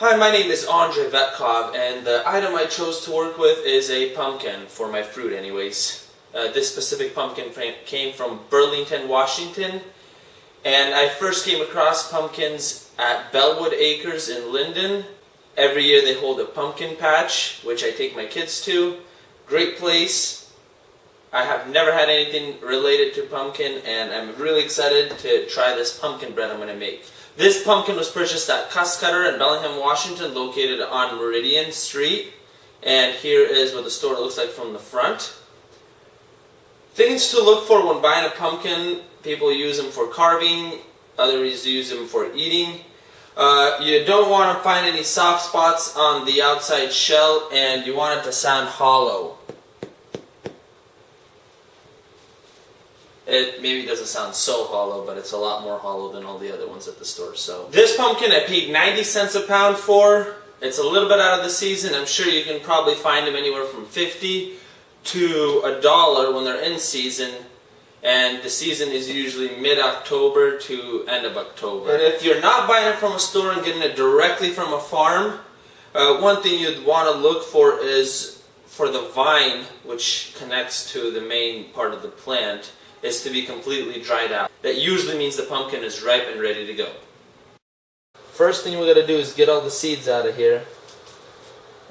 Hi, my name is Andrei Vetkov, and the item I chose to work with is a pumpkin, for my fruit anyways. This specific pumpkin came from Burlington, Washington, and I first came across pumpkins at Bellwood Acres in Linden. Every year they hold a pumpkin patch, which I take my kids to. Great place. I have never had anything related to pumpkin, and I'm really excited to try this pumpkin bread I'm going to make. This pumpkin was purchased at Custcutter in Bellingham, Washington, located on Meridian Street. And here is what the store looks like from the front. Things to look for when buying a pumpkin: people use them for carving, others use them for eating. You don't want to find any soft spots on the outside shell, and you want it to sound hollow. It maybe doesn't sound so hollow, but it's a lot more hollow than all the other ones at the store. So this pumpkin I paid 90 cents a pound for. It's a little bit out of the season. I'm sure you can probably find them anywhere from $50 to $1 when they're in season. And the season is usually mid-October to end of October. And if you're not buying it from a store and getting it directly from a farm, one thing you'd want to look for is for the vine, which connects to the main part of the plant, is to be completely dried out. That usually means the pumpkin is ripe and ready to go. First thing we're going to do is get all the seeds out of here.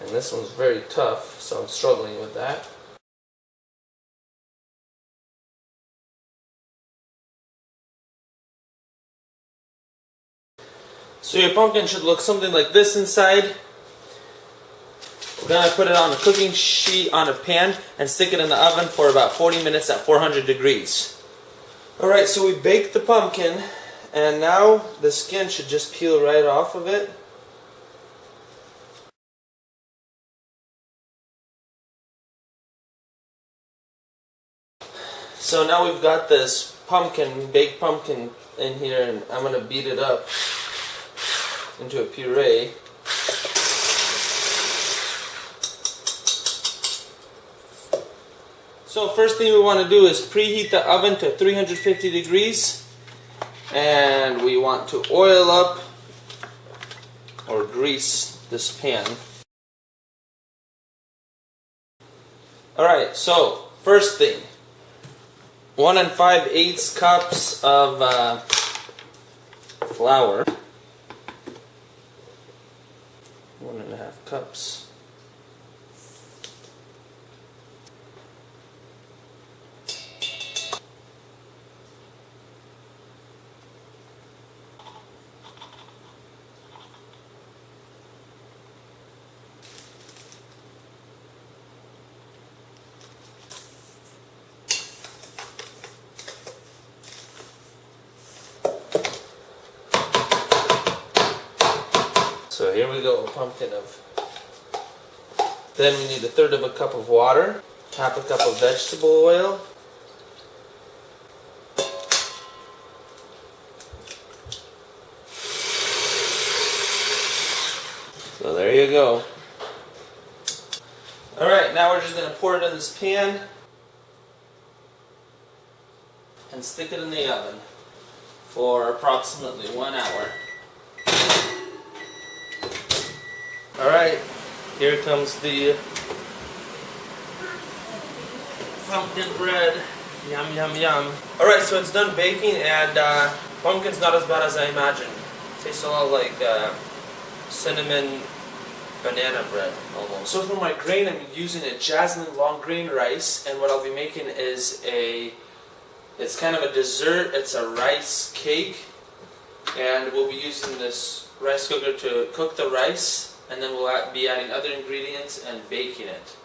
And this one's very tough, so I'm struggling with that. So your pumpkin should look something like this inside. We're going to put it on a cooking sheet on a pan and stick it in the oven for about 40 minutes at 400 degrees. Alright, so we baked the pumpkin, and now the skin should just peel right off of it. So now we've got this pumpkin, baked pumpkin in here, and I'm going to beat it up into a puree. So first thing we want to do is preheat the oven to 350 degrees, and we want to oil up or grease this pan. Alright, so first thing, 1 5/8 cups of flour, 1.5 cups. So here we go, a pumpkin of. Then we need 1/3 cup of water, 1/2 cup of vegetable oil, so there you go. Alright, now we're just going to pour it in this pan and stick it in the oven for approximately 1 hour. Alright, here comes the pumpkin bread. Yum, yum, yum. Alright, so it's done baking, and pumpkin's not as bad as I imagined. It tastes a lot like cinnamon banana bread, almost. So for my grain, I'm using a jasmine long grain rice, and what I'll be making is it's kind of a dessert. It's a rice cake, and we'll be using this rice cooker to cook the rice. And then we'll be adding other ingredients and baking it.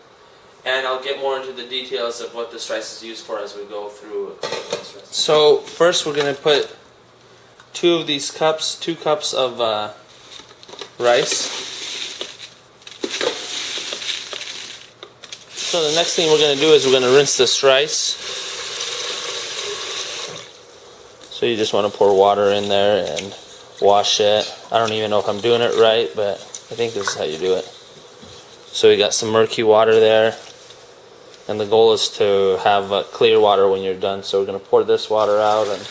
And I'll get more into the details of what this rice is used for as we go through this rice. So first we're going to put 2 of these cups, 2 cups of rice. So the next thing we're going to do is we're going to rinse this rice. So you just want to pour water in there and wash it. I don't even know if I'm doing it right, but I think this is how you do it. So we got some murky water there, and the goal is to have clear water when you're done. So we're going to pour this water out and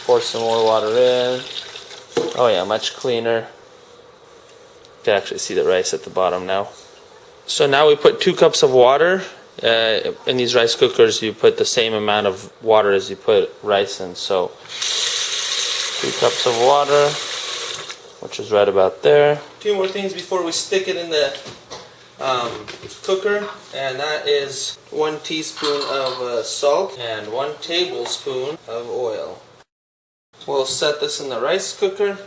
pour some more water in. Oh yeah, much cleaner. can actually see the rice at the bottom now. So now we put 2 cups of water. In these rice cookers, you put the same amount of water as you put rice in. So 2 cups of water, which is right about there. 2 more things before we stick it in the cooker, and that is 1 teaspoon of salt and 1 tablespoon of oil. We'll set this in the rice cooker.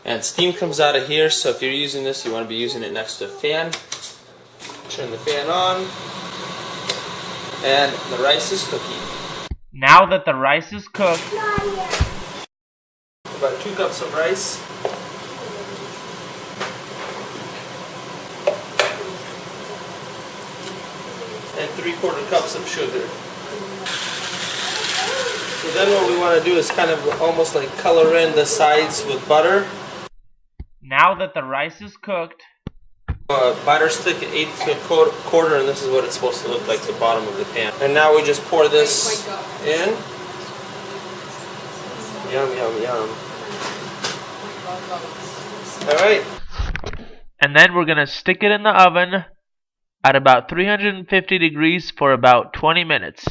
And steam comes out of here, so if you're using this, you want to be using it next to a fan. Turn the fan on, and the rice is cooking. Now that the rice is cooked, about 2 cups of rice. And 3/4 cups of sugar. So then what we want to do is kind of almost like color in the sides with butter. now that the rice is cooked, Batter stick at 1/8 to 1/4, and this is what it's supposed to look like, the bottom of the pan. And now we just pour this in. Yum, yum, yum. Alright. and then we're going to stick it in the oven at about 350 degrees for about 20 minutes.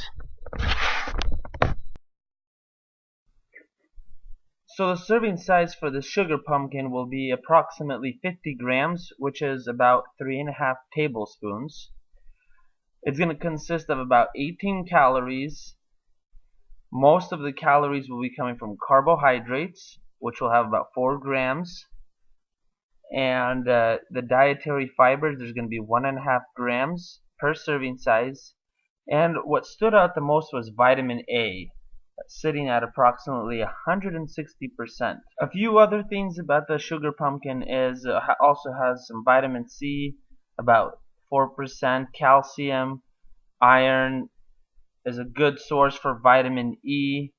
So the serving size for the sugar pumpkin will be approximately 50 grams, which is about 3.5 tablespoons. It's going to consist of about 18 calories. Most of the calories will be coming from carbohydrates, which will have about 4 grams. And the dietary fibers, there's going to be 1.5 grams per serving size. And what stood out the most was vitamin A, sitting at approximately 160%. A few other things about the sugar pumpkin is also has some vitamin C, about 4%, calcium, iron is a good source for vitamin E,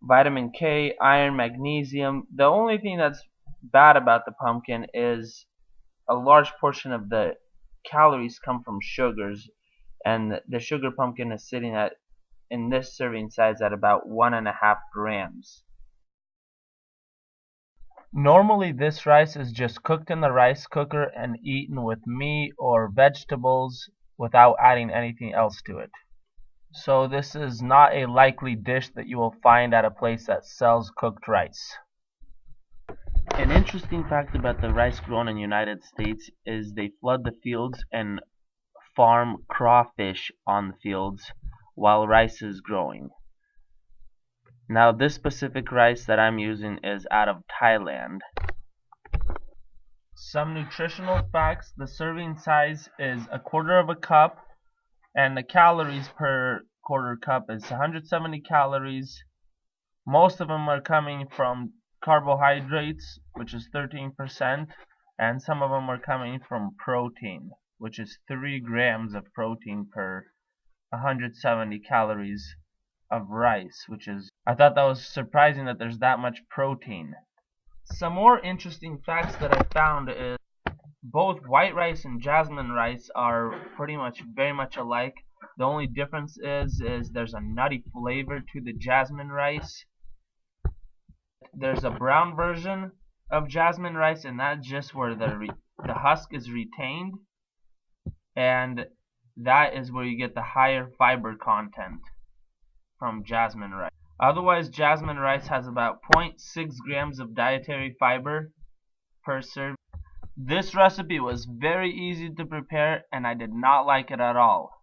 vitamin K, iron, magnesium. The only thing that's bad about the pumpkin is a large portion of the calories come from sugars, and the sugar pumpkin is sitting at, in this serving size, at about 1.5 grams. Normally this rice is just cooked in the rice cooker and eaten with meat or vegetables without adding anything else to it. So this is not a likely dish that you will find at a place that sells cooked rice. An interesting fact about the rice grown in the United States is they flood the fields and farm crawfish on the fields while rice is growing. Now this specific rice that I'm using is out of Thailand. Some nutritional facts: the serving size is 1/4 cup, and the calories per 1/4 cup is 170 calories. Most of them are coming from carbohydrates, which is 13%, and some of them are coming from protein, which is 3 grams of protein per 170 calories of rice, which is, I thought that was surprising that there's that much protein. Some more interesting facts that I found is both white rice and jasmine rice are pretty much very much alike. The only difference is there's a nutty flavor to the jasmine rice. There's a brown version of jasmine rice, and that's just where the husk is retained, and that is where you get the higher fiber content from jasmine rice. Otherwise, jasmine rice has about 0.6 grams of dietary fiber per serving. This recipe was very easy to prepare, and I did not like it at all.